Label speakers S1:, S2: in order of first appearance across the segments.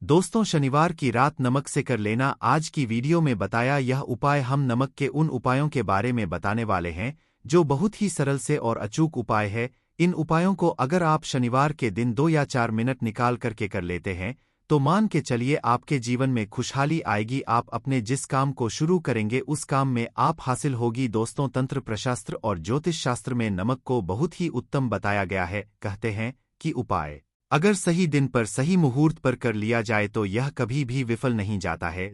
S1: दोस्तों, शनिवार की रात नमक से कर लेना। आज की वीडियो में बताया यह उपाय हम नमक के उन उपायों के बारे में बताने वाले हैं जो बहुत ही सरल से और अचूक उपाय है। इन उपायों को अगर आप शनिवार के दिन 2 या 4 मिनट निकाल करके कर लेते हैं तो मान के चलिए आपके जीवन में खुशहाली आएगी। आप अपने जिस काम को शुरू करेंगे उस काम में आप हासिल होगी। दोस्तों, तंत्र प्रशास्त्र और ज्योतिष शास्त्र में नमक को बहुत ही उत्तम बताया गया है। कहते हैं कि उपाय अगर सही दिन पर सही मुहूर्त पर कर लिया जाए तो यह कभी भी विफल नहीं जाता है।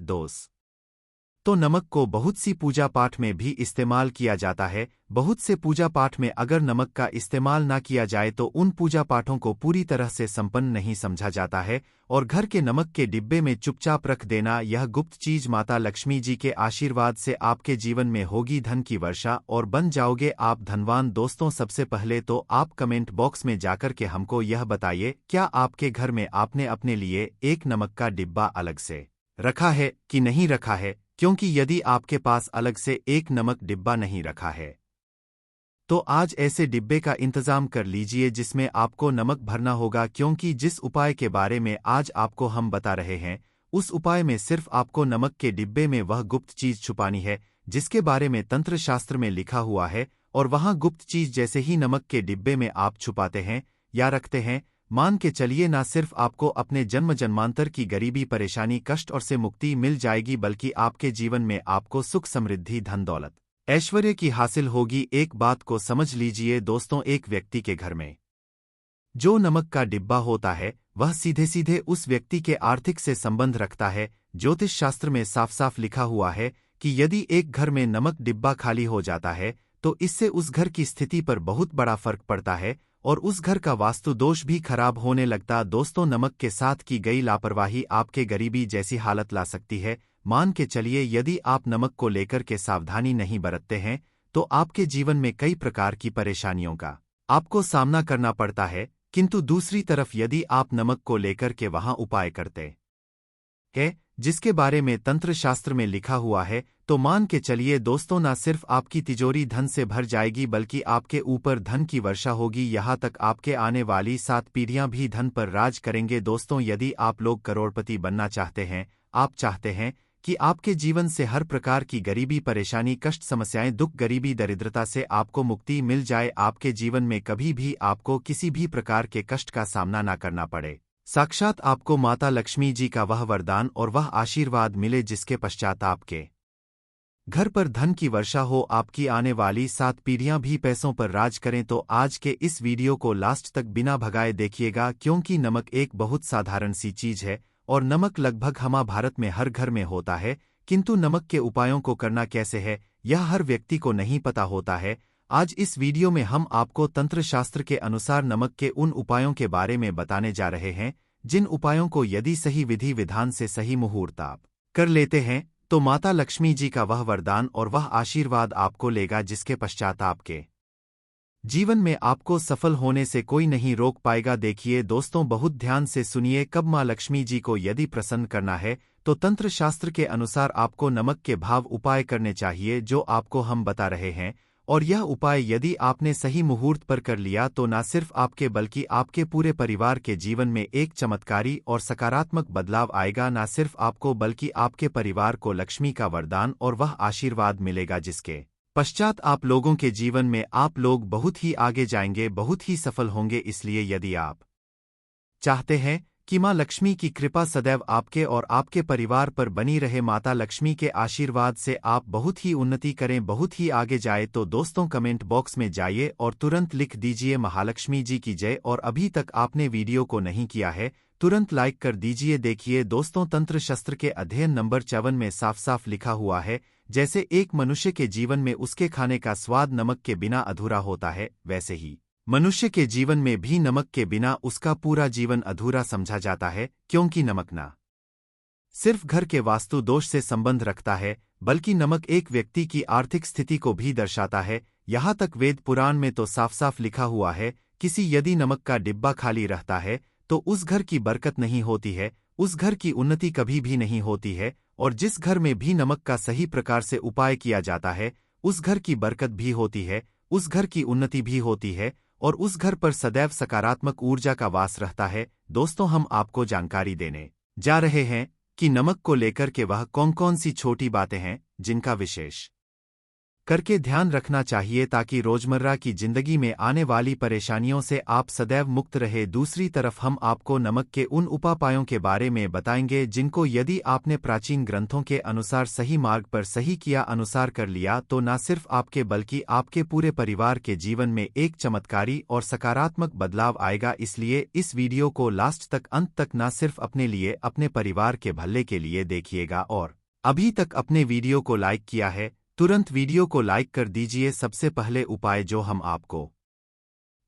S1: तो नमक को बहुत सी पूजा पाठ में भी इस्तेमाल किया जाता है। बहुत से पूजा पाठ में अगर नमक का इस्तेमाल ना किया जाए तो उन पूजा पाठों को पूरी तरह से संपन्न नहीं समझा जाता है। और घर के नमक के डिब्बे में चुपचाप रख देना, यह गुप्त चीज माता लक्ष्मी जी के आशीर्वाद से आपके जीवन में होगी धन की वर्षा और बन जाओगे आप धनवान। दोस्तों, सबसे पहले तो आप कमेंट बॉक्स में जाकर के हमको यह बताइए, क्या आपके घर में आपने अपने लिए एक नमक का डिब्बा अलग से रखा है कि नहीं रखा है? क्योंकि यदि आपके पास अलग से एक नमक डिब्बा नहीं रखा है तो आज ऐसे डिब्बे का इंतजाम कर लीजिए जिसमें आपको नमक भरना होगा। क्योंकि जिस उपाय के बारे में आज आपको हम बता रहे हैं उस उपाय में सिर्फ आपको नमक के डिब्बे में वह गुप्त चीज छुपानी है जिसके बारे में तंत्र शास्त्र में लिखा हुआ है। और वहां गुप्त चीज जैसे ही नमक के डिब्बे में आप छुपाते हैं या रखते हैं, मान के चलिए ना सिर्फ आपको अपने जन्म जन्मांतर की गरीबी परेशानी कष्ट और से मुक्ति मिल जाएगी बल्कि आपके जीवन में आपको सुख समृद्धि धन दौलत ऐश्वर्य की हासिल होगी। एक बात को समझ लीजिए दोस्तों, एक व्यक्ति के घर में जो नमक का डिब्बा होता है वह सीधे सीधे उस व्यक्ति के आर्थिक से संबंध रखता है। ज्योतिष शास्त्र में साफ साफ लिखा हुआ है कि यदि एक घर में नमक डिब्बा खाली हो जाता है तो इससे उस घर की स्थिति पर बहुत बड़ा फर्क पड़ता है और उस घर का वास्तु दोष भी खराब होने लगता। दोस्तों, नमक के साथ की गई लापरवाही आपके गरीबी जैसी हालत ला सकती है। मान के चलिए यदि आप नमक को लेकर के सावधानी नहीं बरतते हैं तो आपके जीवन में कई प्रकार की परेशानियों का आपको सामना करना पड़ता है। किंतु दूसरी तरफ यदि आप नमक को लेकर के वहां उपाय करते है जिसके बारे में तंत्र शास्त्र में लिखा हुआ है तो मान के चलिए दोस्तों, ना सिर्फ आपकी तिजोरी धन से भर जाएगी बल्कि आपके ऊपर धन की वर्षा होगी। यहाँ तक आपके आने वाली 7 पीढ़ियां भी धन पर राज करेंगे। दोस्तों, यदि आप लोग करोड़पति बनना चाहते हैं, आप चाहते हैं कि आपके जीवन से हर प्रकार की गरीबी परेशानी कष्ट समस्याएं दुख गरीबी दरिद्रता से आपको मुक्ति मिल जाए, आपके जीवन में कभी भी आपको किसी भी प्रकार के कष्ट का सामना ना करना पड़े, साक्षात आपको माता लक्ष्मी जी का वह वरदान और वह आशीर्वाद मिले जिसके पश्चात आपके घर पर धन की वर्षा हो, आपकी आने वाली 7 पीढ़ियां भी पैसों पर राज करें। तो आज के इस वीडियो को लास्ट तक बिना भगाए देखिएगा क्योंकि नमक एक बहुत साधारण सी चीज है और नमक लगभग हमारे भारत में हर घर में होता है। किंतु नमक के उपायों को करना कैसे है यह हर व्यक्ति को नहीं पता होता है। आज इस वीडियो में हम आपको तंत्र शास्त्र के अनुसार नमक के उन उपायों के बारे में बताने जा रहे हैं जिन उपायों को यदि सही विधि विधान से सही मुहूर्त आप कर लेते हैं तो माता लक्ष्मी जी का वह वरदान और वह आशीर्वाद आपको लेगा जिसके पश्चात आपके जीवन में आपको सफल होने से कोई नहीं रोक पाएगा। देखिए दोस्तों, बहुत ध्यान से सुनिए। कब मां लक्ष्मी जी को यदि प्रसन्न करना है तो तंत्र शास्त्र के अनुसार आपको नमक के भाव उपाय करने चाहिए जो आपको हम बता रहे हैं। और यह उपाय यदि आपने सही मुहूर्त पर कर लिया तो न सिर्फ आपके बल्कि आपके पूरे परिवार के जीवन में एक चमत्कारी और सकारात्मक बदलाव आएगा। न सिर्फ आपको बल्कि आपके परिवार को लक्ष्मी का वरदान और वह आशीर्वाद मिलेगा जिसके पश्चात आप लोगों के जीवन में आप लोग बहुत ही आगे जाएंगे, बहुत ही सफल होंगे। इसलिए यदि आप चाहते हैं कि मां लक्ष्मी की कृपा सदैव आपके और आपके परिवार पर बनी रहे, माता लक्ष्मी के आशीर्वाद से आप बहुत ही उन्नति करें, बहुत ही आगे जाए, तो दोस्तों कमेंट बॉक्स में जाइए और तुरंत लिख दीजिए महालक्ष्मी जी की जय। और अभी तक आपने वीडियो को नहीं किया है तुरंत लाइक कर दीजिए। देखिए दोस्तों, तंत्र शास्त्र के अध्ययन नंबर 54 में साफ साफ लिखा हुआ है, जैसे एक मनुष्य के जीवन में उसके खाने का स्वाद नमक के बिना अधूरा होता है, वैसे ही मनुष्य के जीवन में भी नमक के बिना उसका पूरा जीवन अधूरा समझा जाता है। क्योंकि नमक न सिर्फ घर के वास्तु दोष से संबंध रखता है बल्कि नमक एक व्यक्ति की आर्थिक स्थिति को भी दर्शाता है। यहाँ तक वेद पुराण में तो साफ साफ लिखा हुआ है, किसी यदि नमक का डिब्बा खाली रहता है तो उस घर की बरकत नहीं होती है, उस घर की उन्नति कभी भी नहीं होती है। और जिस घर में भी नमक का सही प्रकार से उपाय किया जाता है उस घर की बरकत भी होती है, उस घर की उन्नति भी होती है और उस घर पर सदैव सकारात्मक ऊर्जा का वास रहता है। दोस्तों, हम आपको जानकारी देने जा रहे हैं कि नमक को लेकर के वह कौन कौन सी छोटी बातें हैं जिनका विशेष करके ध्यान रखना चाहिए ताकि रोजमर्रा की जिंदगी में आने वाली परेशानियों से आप सदैव मुक्त रहे। दूसरी तरफ हम आपको नमक के उन उपायों के बारे में बताएंगे जिनको यदि आपने प्राचीन ग्रंथों के अनुसार सही मार्ग पर सही किया अनुसार कर लिया तो न सिर्फ आपके बल्कि आपके पूरे परिवार के जीवन में एक चमत्कारी और सकारात्मक बदलाव आएगा। इसलिए इस वीडियो को लास्ट तक अंत तक न सिर्फ अपने लिए अपने परिवार के भले के लिए देखिएगा और अभी तक अपने वीडियो को लाइक किया है तुरंत वीडियो को लाइक कर दीजिए। सबसे पहले उपाय जो हम आपको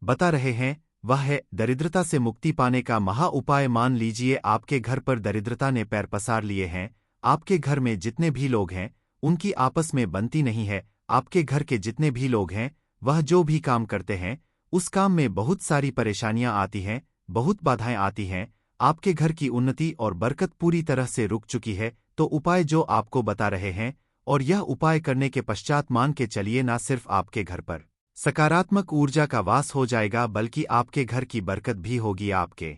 S1: बता रहे हैं वह है दरिद्रता से मुक्ति पाने का महा उपाय। मान लीजिए आपके घर पर दरिद्रता ने पैर पसार लिए हैं, आपके घर में जितने भी लोग हैं उनकी आपस में बनती नहीं है, आपके घर के जितने भी लोग हैं वह जो भी काम करते हैं उस काम में बहुत सारी परेशानियां आती हैं, बहुत बाधाएं आती हैं, आपके घर की उन्नति और बरकत पूरी तरह से रुक चुकी है। तो उपाय जो आपको बता रहे हैं और यह उपाय करने के पश्चात मान के चलिए न सिर्फ आपके घर पर सकारात्मक ऊर्जा का वास हो जाएगा बल्कि आपके घर की बरकत भी होगी, आपके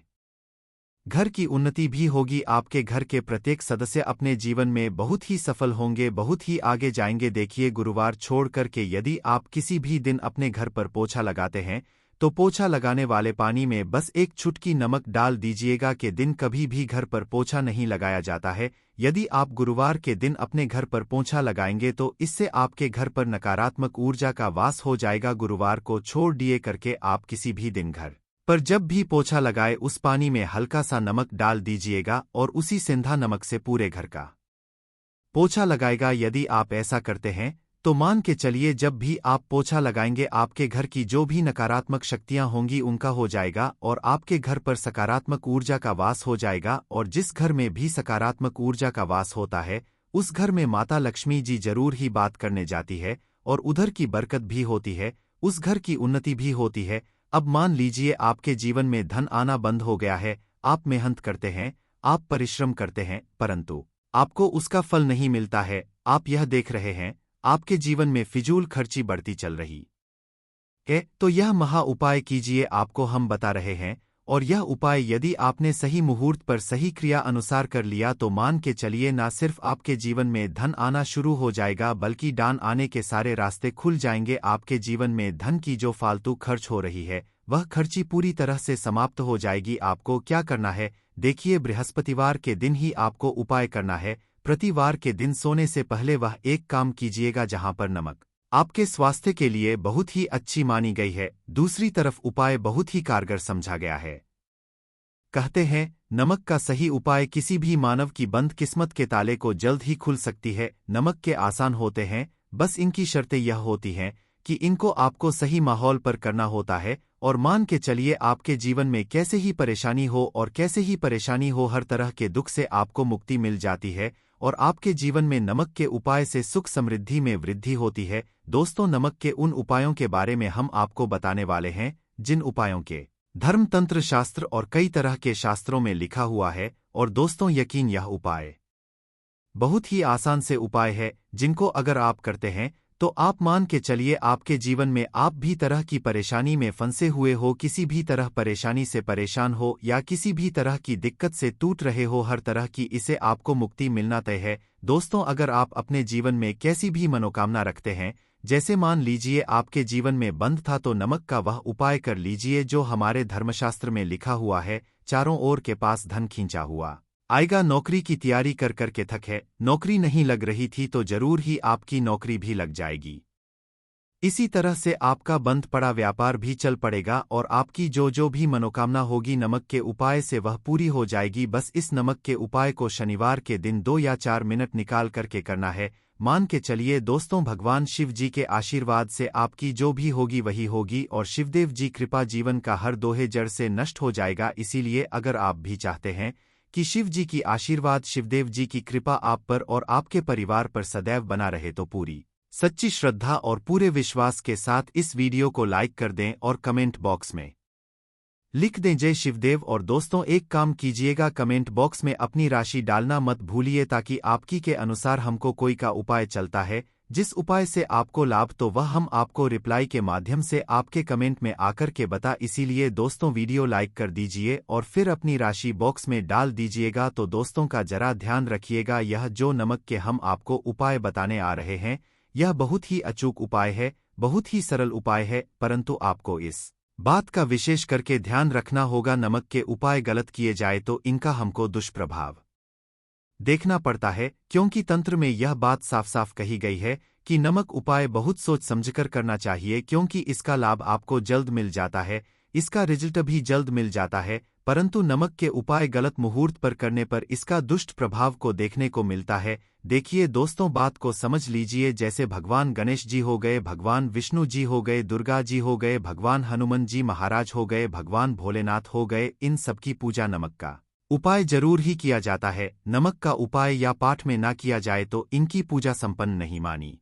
S1: घर की उन्नति भी होगी, आपके घर के प्रत्येक सदस्य अपने जीवन में बहुत ही सफल होंगे, बहुत ही आगे जाएंगे। देखिए गुरुवार छोड़ करके यदि आप किसी भी दिन अपने घर पर पोछा लगाते हैं तो पोछा लगाने वाले पानी में बस एक चुटकी नमक डाल दीजिएगा। के दिन कभी भी घर पर पोछा नहीं लगाया जाता है। यदि आप गुरुवार के दिन अपने घर पर पोछा लगाएंगे तो इससे आपके घर पर नकारात्मक ऊर्जा का वास हो जाएगा। गुरुवार को छोड़ दिए करके आप किसी भी दिन घर पर जब भी पोछा लगाए उस पानी में हल्का सा नमक डाल दीजिएगा और उसी सेंधा नमक से पूरे घर का पोछा लगाएगा। यदि आप ऐसा करते हैं तो मान के चलिए जब भी आप पोछा लगाएंगे आपके घर की जो भी नकारात्मक शक्तियां होंगी उनका हो जाएगा और आपके घर पर सकारात्मक ऊर्जा का वास हो जाएगा। और जिस घर में भी सकारात्मक ऊर्जा का वास होता है उस घर में माता लक्ष्मी जी जरूर ही बात करने जाती है और उधर की बरकत भी होती है, उस घर की उन्नति भी होती है। अब मान लीजिए आपके जीवन में धन आना बंद हो गया है, आप मेहनत करते हैं, आप परिश्रम करते हैं परंतु आपको उसका फल नहीं मिलता है, आप यह देख रहे हैं आपके जीवन में फिजूल खर्ची बढ़ती चल रही है, तो यह महा उपाय कीजिए, आपको हम बता रहे हैं। और यह उपाय यदि आपने सही मुहूर्त पर सही क्रिया अनुसार कर लिया तो मान के चलिए न सिर्फ आपके जीवन में धन आना शुरू हो जाएगा बल्कि दान आने के सारे रास्ते खुल जाएंगे। आपके जीवन में धन की जो फालतू खर्च हो रही है वह खर्ची पूरी तरह से समाप्त हो जाएगी। आपको क्या करना है देखिए, बृहस्पतिवार के दिन ही आपको उपाय करना है। प्रतिवार के दिन सोने से पहले वह एक काम कीजिएगा जहां पर नमक आपके स्वास्थ्य के लिए बहुत ही अच्छी मानी गई है, दूसरी तरफ उपाय बहुत ही कारगर समझा गया है। कहते हैं नमक का सही उपाय किसी भी मानव की बंद किस्मत के ताले को जल्द ही खुल सकती है। नमक के आसान होते हैं, बस इनकी शर्तें यह होती हैं कि इनको आपको सही माहौल पर करना होता है। और मान के चलिए आपके जीवन में कैसे ही परेशानी हो और कैसे ही परेशानी हो हर तरह के दुख से आपको मुक्ति मिल जाती है और आपके जीवन में नमक के उपाय से सुख समृद्धि में वृद्धि होती है। दोस्तों नमक के उन उपायों के बारे में हम आपको बताने वाले हैं जिन उपायों के धर्म तंत्र शास्त्र और कई तरह के शास्त्रों में लिखा हुआ है। और दोस्तों यकीन यह उपाय बहुत ही आसान से उपाय है जिनको अगर आप करते हैं तो आप मान के चलिए आपके जीवन में आप भी तरह की परेशानी में फंसे हुए हो, किसी भी तरह परेशानी से परेशान हो या किसी भी तरह की दिक्कत से टूट रहे हो, हर तरह की इसे आपको मुक्ति मिलना तय है। दोस्तों अगर आप अपने जीवन में कैसी भी मनोकामना रखते हैं, जैसे मान लीजिए आपके जीवन में बंद था तो नमक का वह उपाय कर लीजिए जो हमारे धर्मशास्त्र में लिखा हुआ है। चारों ओर के पास धन खींचा हुआ आएगा, नौकरी की तैयारी कर करके थक है, नौकरी नहीं लग रही थी तो जरूर ही आपकी नौकरी भी लग जाएगी। इसी तरह से आपका बंद पड़ा व्यापार भी चल पड़ेगा और आपकी जो भी मनोकामना होगी नमक के उपाय से वह पूरी हो जाएगी। बस इस नमक के उपाय को शनिवार के दिन 2 या 4 मिनट निकाल करके करना है। मान के चलिए दोस्तों भगवान शिव जी के आशीर्वाद से आपकी जो भी होगी वही होगी और शिवदेव जी कृपा जीवन का हर दोहे जड़ से नष्ट हो जाएगा। इसीलिए अगर आप भी चाहते हैं कि शिव जी की आशीर्वाद शिवदेव जी की कृपा आप पर और आपके परिवार पर सदैव बना रहे तो पूरी सच्ची श्रद्धा और पूरे विश्वास के साथ इस वीडियो को लाइक कर दें और कमेंट बॉक्स में लिख दें जय शिवदेव। और दोस्तों एक काम कीजिएगा, कमेंट बॉक्स में अपनी राशि डालना मत भूलिए ताकि आपकी के अनुसार हमको कोई का उपाय चलता है जिस उपाय से आपको लाभ तो वह हम आपको रिप्लाई के माध्यम से आपके कमेंट में आकर के बता। इसीलिए दोस्तों वीडियो लाइक कर दीजिए और फिर अपनी राशि बॉक्स में डाल दीजिएगा। तो दोस्तों का जरा ध्यान रखिएगा, यह जो नमक के हम आपको उपाय बताने आ रहे हैं यह बहुत ही अचूक उपाय है, बहुत ही सरल उपाय है, परंतु आपको इस बात का विशेष करके ध्यान रखना होगा, नमक के उपाय गलत किए जाए तो इनका हमको दुष्प्रभाव देखना पड़ता है। क्योंकि तंत्र में यह बात साफ साफ कही गई है कि नमक उपाय बहुत सोच समझकर करना चाहिए, क्योंकि इसका लाभ आपको जल्द मिल जाता है, इसका रिजल्ट भी जल्द मिल जाता है। परंतु नमक के उपाय गलत मुहूर्त पर करने पर इसका दुष्ट प्रभाव को देखने को मिलता है। देखिए दोस्तों, बात को समझ लीजिए। जैसे भगवान गणेश जी हो गए, भगवान विष्णु जी हो गए, दुर्गा जी हो गए, भगवान हनुमान जी महाराज हो गए, भगवान भोलेनाथ हो गए, इन सबकी पूजा नमक का उपाय जरूर ही किया जाता है। नमक का उपाय या पाठ में ना किया जाए तो इनकी पूजा संपन्न नहीं मानी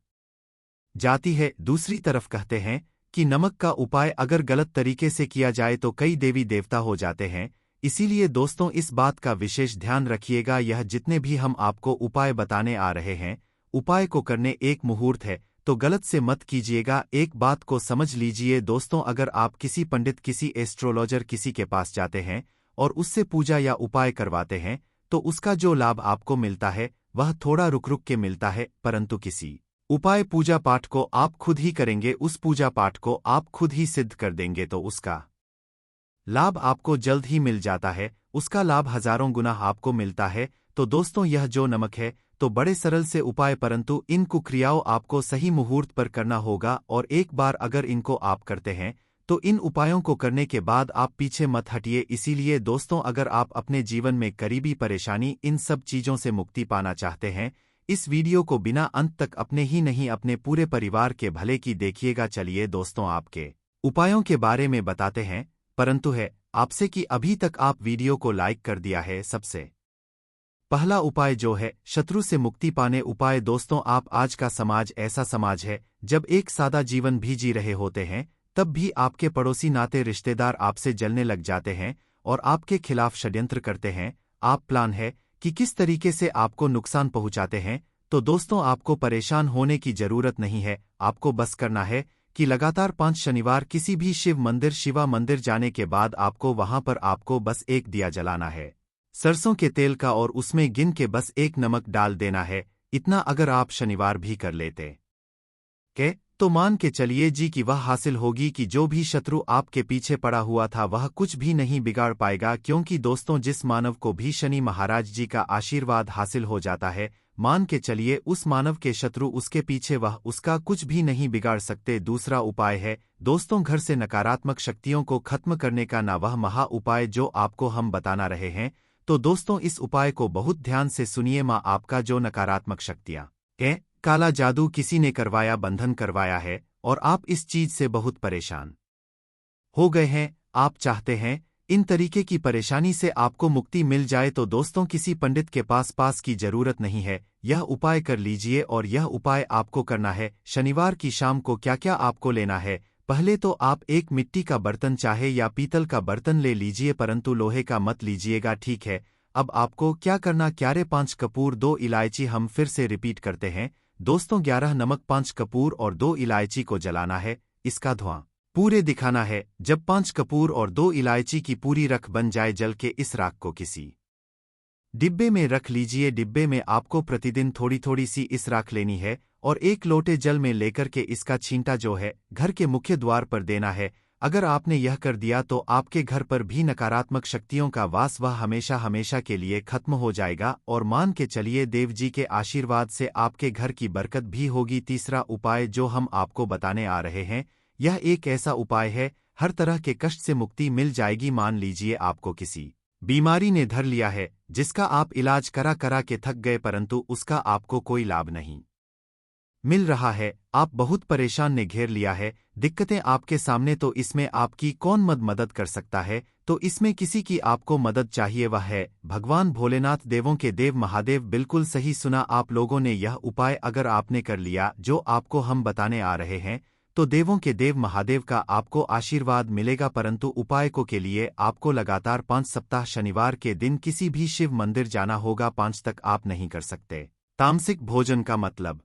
S1: जाती है। दूसरी तरफ कहते हैं कि नमक का उपाय अगर गलत तरीके से किया जाए तो कई देवी देवता हो जाते हैं। इसीलिए दोस्तों इस बात का विशेष ध्यान रखिएगा। यह जितने भी हम आपको उपाय बताने आ रहे हैं, उपाय को करने एक मुहूर्त है, तो गलत से मत कीजिएगा। एक बात को समझ लीजिए दोस्तों, अगर आप किसी पंडित, किसी एस्ट्रोलॉजर, किसी के पास जाते हैं और उससे पूजा या उपाय करवाते हैं तो उसका जो लाभ आपको मिलता है वह थोड़ा रुक रुक के मिलता है। परंतु किसी उपाय पूजा पाठ को आप खुद ही करेंगे, उस पूजा पाठ को आप खुद ही सिद्ध कर देंगे तो उसका लाभ आपको जल्द ही मिल जाता है, उसका लाभ हजारों गुना आपको मिलता है। तो दोस्तों यह जो नमक है तो बड़े सरल से उपाय, परंतु इन कुक्रियाओं आपको सही मुहूर्त पर करना होगा। और एक बार अगर इनको आप करते हैं तो इन उपायों को करने के बाद आप पीछे मत हटिए। इसीलिए दोस्तों, अगर आप अपने जीवन में करीबी परेशानी, इन सब चीजों से मुक्ति पाना चाहते हैं, इस वीडियो को बिना अंत तक अपने ही नहीं अपने पूरे परिवार के भले की देखिएगा। चलिए दोस्तों, आपके उपायों के बारे में बताते हैं, परंतु है आपसे कि अभी तक आप वीडियो को लाइक कर दिया है। सबसे पहला उपाय जो है शत्रु से मुक्ति पाने उपाय। दोस्तों, आप आज का समाज ऐसा समाज है जब एक सादा जीवन भी जी रहे होते हैं तब भी आपके पड़ोसी, नाते, रिश्तेदार आपसे जलने लग जाते हैं और आपके खिलाफ षड्यंत्र करते हैं। आप प्लान है कि किस तरीके से आपको नुकसान पहुंचाते हैं। तो दोस्तों आपको परेशान होने की जरूरत नहीं है, आपको बस करना है कि लगातार 5 शनिवार किसी भी शिव मंदिर, शिवा मंदिर जाने के बाद आपको वहां पर आपको बस एक दिया जलाना है सरसों के तेल का, और उसमें गिन के बस एक नमक डाल देना है। इतना अगर आप शनिवार भी कर लेते तो मान के चलिए जी कि वह हासिल होगी कि जो भी शत्रु आपके पीछे पड़ा हुआ था वह कुछ भी नहीं बिगाड़ पाएगा। क्योंकि दोस्तों जिस मानव को भी शनि महाराज जी का आशीर्वाद हासिल हो जाता है, मान के चलिए उस मानव के शत्रु उसके पीछे वह उसका कुछ भी नहीं बिगाड़ सकते। दूसरा उपाय है दोस्तों घर से नकारात्मक शक्तियों को खत्म करने का, ना वह महा उपाय जो आपको हम बताना रहे हैं। तो दोस्तों इस उपाय को बहुत ध्यान से सुनिए। माँ आपका जो नकारात्मक शक्तियाँ है, काला जादू किसी ने करवाया, बंधन करवाया है और आप इस चीज से बहुत परेशान हो गए हैं, आप चाहते हैं इन तरीके की परेशानी से आपको मुक्ति मिल जाए, तो दोस्तों किसी पंडित के पास की जरूरत नहीं है, यह उपाय कर लीजिए। और यह उपाय आपको करना है शनिवार की शाम को। क्या क्या आपको लेना है, पहले तो आप एक मिट्टी का बर्तन चाहे या पीतल का बर्तन ले लीजिए, परंतु लोहे का मत लीजिएगा, ठीक है। अब आपको क्या करना, 5 कपूर, 2 इलायची, हम फिर से रिपीट करते हैं दोस्तों, 11 नमक, 5 कपूर और 2 इलायची को जलाना है। इसका धुआं पूरे दिखाना है। जब 5 कपूर और 2 इलायची की पूरी रख बन जाए जल के, इस राख को किसी डिब्बे में रख लीजिए। डिब्बे में आपको प्रतिदिन थोड़ी थोड़ी सी इस राख लेनी है और 1 लोटे जल में लेकर के इसका छींटा जो है घर के मुख्य द्वार पर देना है। अगर आपने यह कर दिया तो आपके घर पर भी नकारात्मक शक्तियों का वास वह हमेशा हमेशा के लिए खत्म हो जाएगा। और मान के चलिए देव जी के आशीर्वाद से आपके घर की बरकत भी होगी। तीसरा उपाय जो हम आपको बताने आ रहे हैं, यह एक ऐसा उपाय है हर तरह के कष्ट से मुक्ति मिल जाएगी। मान लीजिए आपको किसी बीमारी ने धर लिया है जिसका आप इलाज करा करा के थक गए, परंतु उसका आपको कोई लाभ नहीं मिल रहा है, आप बहुत परेशान ने घेर लिया है, दिक्कतें आपके सामने, तो इसमें आपकी कौन मदद कर सकता है। तो इसमें किसी की आपको मदद चाहिए, वह है भगवान भोलेनाथ, देवों के देव महादेव। बिल्कुल सही सुना आप लोगों ने, यह उपाय अगर आपने कर लिया जो आपको हम बताने आ रहे हैं तो देवों के देव महादेव का आपको आशीर्वाद मिलेगा। परंतु उपाय को के लिए आपको लगातार 5 सप्ताह शनिवार के दिन किसी भी शिव मंदिर जाना होगा। 5 तक आप नहीं कर सकते। तामसिक भोजन का मतलब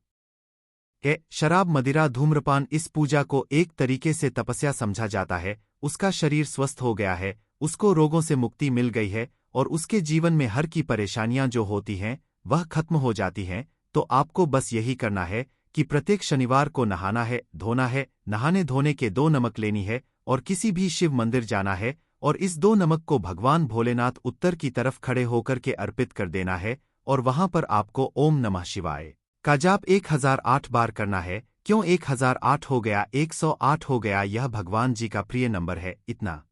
S1: शराब, मदिरा, धूम्रपान। इस पूजा को एक तरीके से तपस्या समझा जाता है। उसका शरीर स्वस्थ हो गया है, उसको रोगों से मुक्ति मिल गई है और उसके जीवन में हर की परेशानियां जो होती हैं वह खत्म हो जाती हैं। तो आपको बस यही करना है कि प्रत्येक शनिवार को नहाना है, धोना है। नहाने धोने के 2 नमक लेनी है और किसी भी शिव मंदिर जाना है और इस 2 नमक को भगवान भोलेनाथ उत्तर की तरफ खड़े होकर के अर्पित कर देना है और वहां पर आपको ओम नमः शिवाय का जाप 1008 बार करना है। क्यों 1008 हो गया, 108 हो गया? यह भगवान जी का प्रिय नंबर है। इतना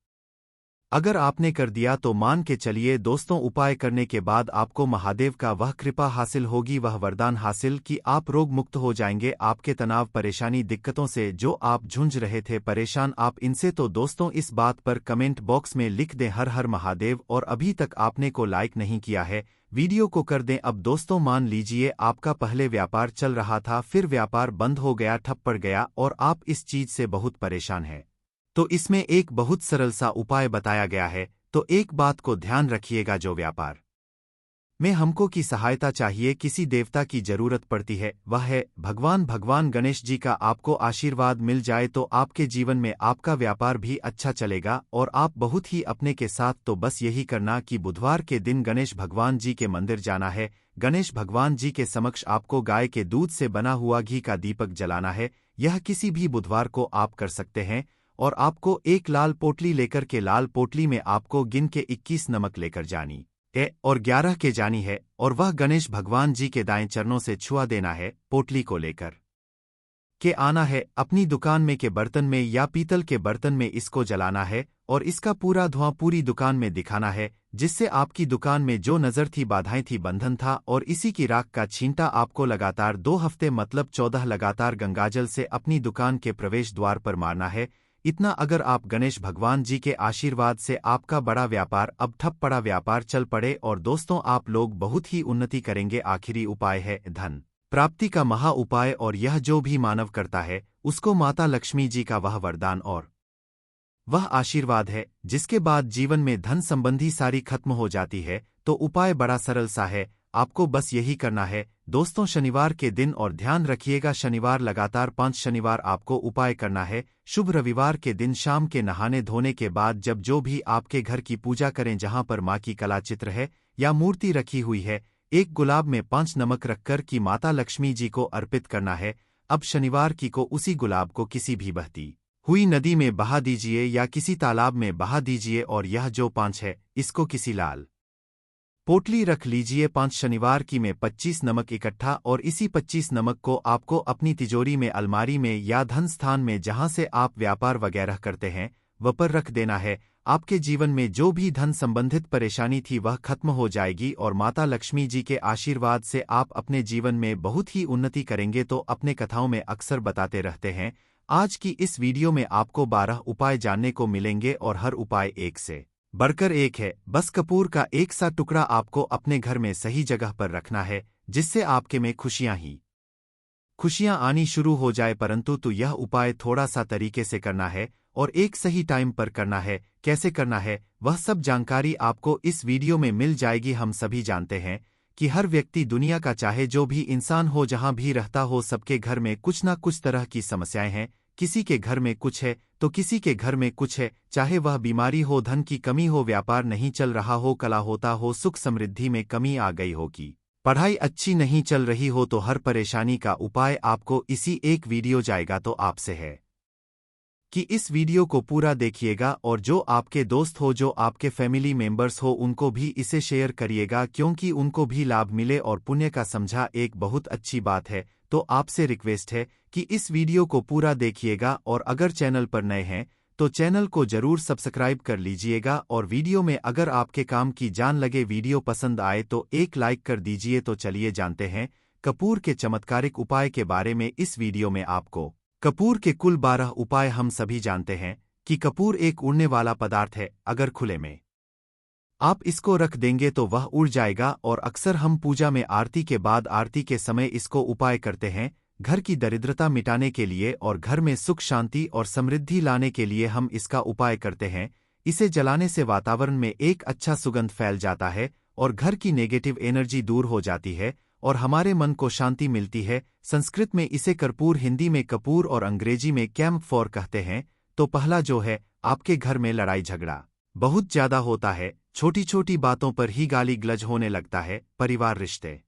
S1: अगर आपने कर दिया तो मान के चलिए दोस्तों, उपाय करने के बाद आपको महादेव का वह कृपा हासिल होगी, वह वरदान हासिल कि आप रोग मुक्त हो जाएंगे। आपके तनाव, परेशानी, दिक्कतों से जो आप झुंझ रहे थे, परेशान आप इनसे, तो दोस्तों इस बात पर कमेंट बॉक्स में लिख दें हर हर महादेव। और अभी तक आपने को लाइक नहीं किया है, वीडियो को कर दें। अब दोस्तों मान लीजिए आपका पहले व्यापार चल रहा था, फिर व्यापार बंद हो गया, ठप पड़ गया और आप इस चीज से बहुत परेशान हैं। तो इसमें एक बहुत सरल सा उपाय बताया गया है। तो एक बात को ध्यान रखिएगा, जो व्यापार में हमको की सहायता चाहिए, किसी देवता की जरूरत पड़ती है, वह है भगवान गणेश जी का। आपको आशीर्वाद मिल जाए तो आपके जीवन में आपका व्यापार भी अच्छा चलेगा और आप बहुत ही अपने के साथ। तो बस यही करना कि बुधवार के दिन गणेश भगवान जी के मंदिर जाना है। गणेश भगवान जी के समक्ष आपको गाय के दूध से बना हुआ घी का दीपक जलाना है। यह किसी भी बुधवार को आप कर सकते हैं और आपको एक लाल पोटली लेकर के, लाल पोटली में आपको गिन के 21 नमक लेकर जानी है और 11 के जानी है और वह गणेश भगवान जी के दाएं चरणों से छुआ देना है। पोटली को लेकर के आना है अपनी दुकान में के बर्तन में या पीतल के बर्तन में, इसको जलाना है और इसका पूरा धुआं पूरी दुकान में दिखाना है, जिससे आपकी दुकान में जो नजर थी, बाधाएं थी, बंधन था, और इसी की राख का छींटा आपको लगातार 2 हफ्ते मतलब 14 लगातार गंगाजल से अपनी दुकान के प्रवेश द्वार पर मारना है। इतना अगर आप गणेश भगवान जी के आशीर्वाद से आपका बड़ा व्यापार, अब ठप पड़ा व्यापार चल पड़े और दोस्तों आप लोग बहुत ही उन्नति करेंगे। आखिरी उपाय है धन प्राप्ति का महा उपाय, और यह जो भी मानव करता है उसको माता लक्ष्मी जी का वह वरदान और वह आशीर्वाद है, जिसके बाद जीवन में धन संबंधी सारी खत्म हो जाती है। तो उपाय बड़ा सरल सा है, आपको बस यही करना है दोस्तों शनिवार के दिन। और ध्यान रखिएगा, शनिवार लगातार 5 शनिवार आपको उपाय करना है। शुभ रविवार के दिन शाम के नहाने धोने के बाद जब जो भी आपके घर की पूजा करें, जहां पर मां की कला चित्र है या मूर्ति रखी हुई है, एक गुलाब में 5 नमक रखकर की माता लक्ष्मी जी को अर्पित करना है। अब शनिवार की को उसी गुलाब को किसी भी बहती हुई नदी में बहा दीजिए या किसी तालाब में बहा दीजिए और यह जो 5 है इसको किसी लाल पोटली रख लीजिए। 5 शनिवार की में 25 नमक इकट्ठा, और इसी 25 नमक को आपको अपनी तिजोरी में, अलमारी में या धन स्थान में जहां से आप व्यापार वगैरह करते हैं वह पर रख देना है। आपके जीवन में जो भी धन संबंधित परेशानी थी वह खत्म हो जाएगी और माता लक्ष्मी जी के आशीर्वाद से आप अपने जीवन में बहुत ही उन्नति करेंगे। तो अपने कथाओं में अक्सर बताते रहते हैं। आज की इस वीडियो में आपको 12 उपाय जानने को मिलेंगे और हर उपाय एक से बढ़कर एक है। बस कपूर का एक सा टुकड़ा आपको अपने घर में सही जगह पर रखना है, जिससे आपके में खुशियां आनी शुरू हो जाए। परंतु तो यह उपाय थोड़ा सा तरीके से करना है और एक सही टाइम पर करना है। कैसे करना है वह सब जानकारी आपको इस वीडियो में मिल जाएगी। हम सभी जानते हैं कि हर व्यक्ति दुनिया का, चाहे जो भी इंसान हो, जहां भी रहता हो, सबके घर में कुछ ना कुछ तरह की समस्याएं हैं। किसी के घर में कुछ है तो किसी के घर में कुछ है, चाहे वह बीमारी हो, धन की कमी हो, व्यापार नहीं चल रहा हो, कला होता हो, सुख समृद्धि में कमी आ गई हो, कि पढ़ाई अच्छी नहीं चल रही हो। तो हर परेशानी का उपाय आपको इसी एक वीडियो जाएगा। तो आपसे है कि इस वीडियो को पूरा देखिएगा और जो आपके दोस्त हो, जो आपके फैमिली मेंबर्स हो, उनको भी इसे शेयर करिएगा, क्योंकि उनको भी लाभ मिले और पुण्य का समझा एक बहुत अच्छी बात है। तो आपसे रिक्वेस्ट है कि इस वीडियो को पूरा देखिएगा और अगर चैनल पर नए हैं तो चैनल को जरूर सब्सक्राइब कर लीजिएगा। और वीडियो में अगर आपके काम की जान लगे, वीडियो पसंद आए तो एक लाइक कर दीजिए। तो चलिए जानते हैं कपूर के चमत्कारिक उपाय के बारे में। इस वीडियो में आपको कपूर के कुल 12 उपाय। हम सभी जानते हैं कि कपूर एक उड़ने वाला पदार्थ है। अगर खुले में आप इसको रख देंगे तो वह उड़ जाएगा और अक्सर हम पूजा में, आरती के बाद, आरती के समय इसको उपाय करते हैं। घर की दरिद्रता मिटाने के लिए और घर में सुख शांति और समृद्धि लाने के लिए हम इसका उपाय करते हैं। इसे जलाने से वातावरण में एक अच्छा सुगंध फैल जाता है और घर की नेगेटिव एनर्जी दूर हो जाती है और हमारे मन को शांति मिलती है। संस्कृत में इसे कर्पूर, हिंदी में कपूर और अंग्रेजी में कैम्फोर कहते हैं। तो पहला जो है, आपके घर में लड़ाई झगड़ा बहुत ज्यादा होता है, छोटी छोटी बातों पर ही गाली गलौज होने लगता है, परिवार रिश्ते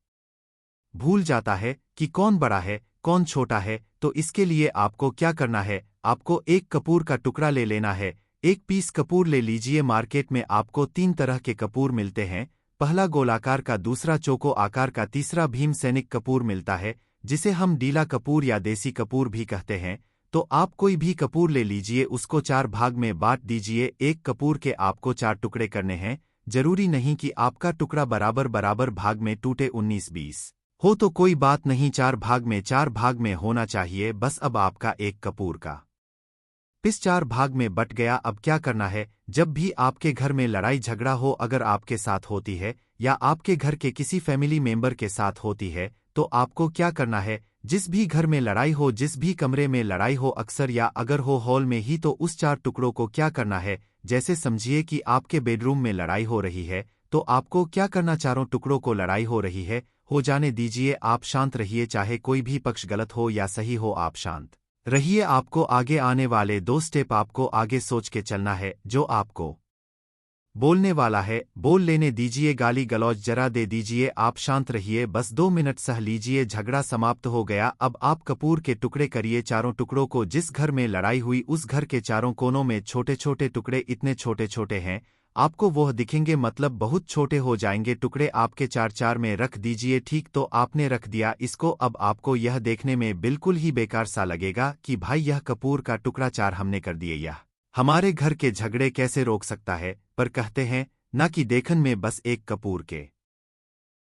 S1: भूल जाता है कि कौन बड़ा है कौन छोटा है। तो इसके लिए आपको क्या करना है, आपको एक कपूर का टुकड़ा ले लेना है। एक पीस कपूर ले लीजिए। मार्केट में आपको 3 तरह के कपूर मिलते हैं, पहला गोलाकार का, दूसरा चौको आकार का, तीसरा भीम सैनिक कपूर मिलता है, जिसे हम डीला कपूर या देसी कपूर भी कहते हैं। तो आप कोई भी कपूर ले लीजिए, उसको 4 भाग में बांट दीजिए। एक कपूर के आपको 4 टुकड़े करने हैं। जरूरी नहीं कि आपका टुकड़ा बराबर बराबर भाग में टूटे, 19-20 हो तो कोई बात नहीं, 4 भाग में होना चाहिए बस। अब आपका एक कपूर का पीस 4 भाग में बट गया। अब क्या करना है, जब भी आपके घर में लड़ाई झगड़ा हो, अगर आपके साथ होती है या आपके घर के किसी फैमिली मेंबर के साथ होती है, तो आपको क्या करना है, जिस भी घर में लड़ाई हो, जिस भी कमरे में लड़ाई हो, अक्सर या अगर हो हॉल में ही, तो उस 4 टुकड़ों को क्या करना है, जैसे समझिए कि आपके बेडरूम में लड़ाई हो रही है, तो आपको क्या करना, चारों टुकड़ों को लड़ाई हो रही है, हो जाने दीजिए, आप शांत रहिए, चाहे कोई भी पक्ष गलत हो या सही हो, आप शांत रहिए। आपको आगे आने वाले 2 स्टेप आपको आगे सोच के चलना है। जो आपको बोलने वाला है बोल लेने दीजिए, गाली गलौज जरा दे दीजिए, आप शांत रहिए, बस 2 मिनट सह लीजिए, झगड़ा समाप्त हो गया। अब आप कपूर के टुकड़े करिए, चारों टुकड़ों को, जिस घर में लड़ाई हुई उस घर के चारों कोनों में छोटे छोटे टुकड़े, इतने छोटे छोटे हैं आपको वह दिखेंगे, मतलब बहुत छोटे हो जाएंगे टुकड़े, आपके 4-4 में रख दीजिए। ठीक, तो आपने रख दिया इसको। अब आपको यह देखने में बिल्कुल ही बेकार सा लगेगा कि भाई यह कपूर का टुकड़ा 4 हमने कर दिए, यह हमारे घर के झगड़े कैसे रोक सकता है। पर कहते हैं ना कि देखन में बस एक कपूर के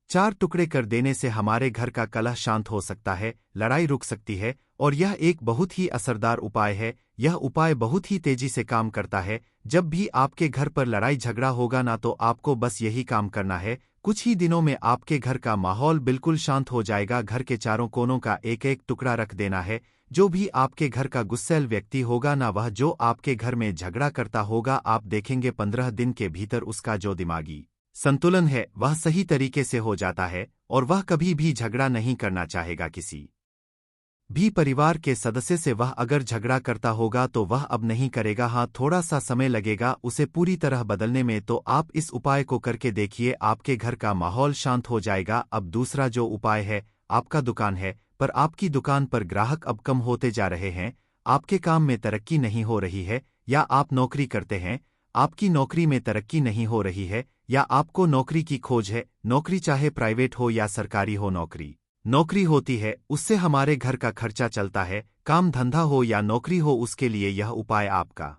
S1: 4 टुकड़े कर देने से हमारे घर का कलह शांत हो सकता है, लड़ाई रुक सकती है। और यह एक बहुत ही असरदार उपाय है। यह उपाय बहुत ही तेजी से काम करता है। जब भी आपके घर पर लड़ाई झगड़ा होगा ना, तो आपको बस यही काम करना है, कुछ ही दिनों में आपके घर का माहौल बिल्कुल शांत हो जाएगा। घर के चारों कोनों का एक एक टुकड़ा रख देना है। जो भी आपके घर का गुस्सैल व्यक्ति होगा ना, वह जो आपके घर में झगड़ा करता होगा, आप देखेंगे 15 दिन के भीतर उसका जो दिमागी संतुलन है वह सही तरीके से हो जाता है, और वह कभी भी झगड़ा नहीं करना चाहेगा किसी भी परिवार के सदस्य से। वह अगर झगड़ा करता होगा तो वह अब नहीं करेगा, हाँ थोड़ा सा समय लगेगा उसे पूरी तरह बदलने में। तो आप इस उपाय को करके देखिए, आपके घर का माहौल शांत हो जाएगा। अब दूसरा जो उपाय है, आपका दुकान है पर आपकी दुकान पर ग्राहक अब कम होते जा रहे हैं, आपके काम में तरक्की नहीं हो रही है, या आप नौकरी करते हैं, आपकी नौकरी में तरक्की नहीं हो रही है, या आपको नौकरी की खोज है, नौकरी चाहे प्राइवेट हो या सरकारी हो, नौकरी होती है, उससे हमारे घर का खर्चा चलता है, काम धंधा हो या नौकरी हो, उसके लिए यह उपाय आपका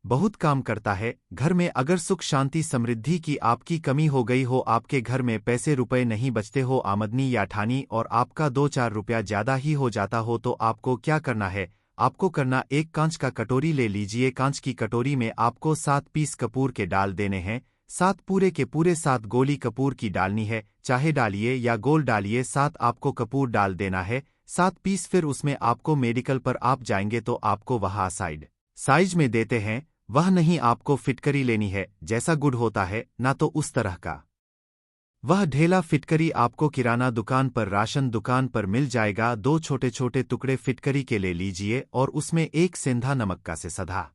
S1: बहुत काम करता है। घर में अगर सुख शांति समृद्धि की आपकी कमी हो गई हो, आपके घर में पैसे रुपए नहीं बचते हो, आमदनी या ठानी, और आपका 2-4 रुपया ज्यादा ही हो जाता हो, तो आपको क्या करना है, आपको करना, एक कांच का कटोरी ले लीजिए। कांच की कटोरी में आपको 7 पीस कपूर के डाल देने हैं, 7 पूरे के पूरे 7 गोली कपूर की डालनी है, चाहे डालिए या गोल डालिए, 7 आपको कपूर डाल देना है, 7 पीस। फिर उसमें आपको मेडिकल पर आप जाएंगे तो आपको वह साइज में देते हैं, वह नहीं, आपको फिटकरी लेनी है, जैसा गुड़ होता है ना, तो उस तरह का वह ढेला फिटकरी आपको किराना दुकान पर, राशन दुकान पर मिल जाएगा। 2 छोटे छोटे टुकड़े फिटकरी के ले लीजिए और उसमें 1 सेंधा नमक का से सधा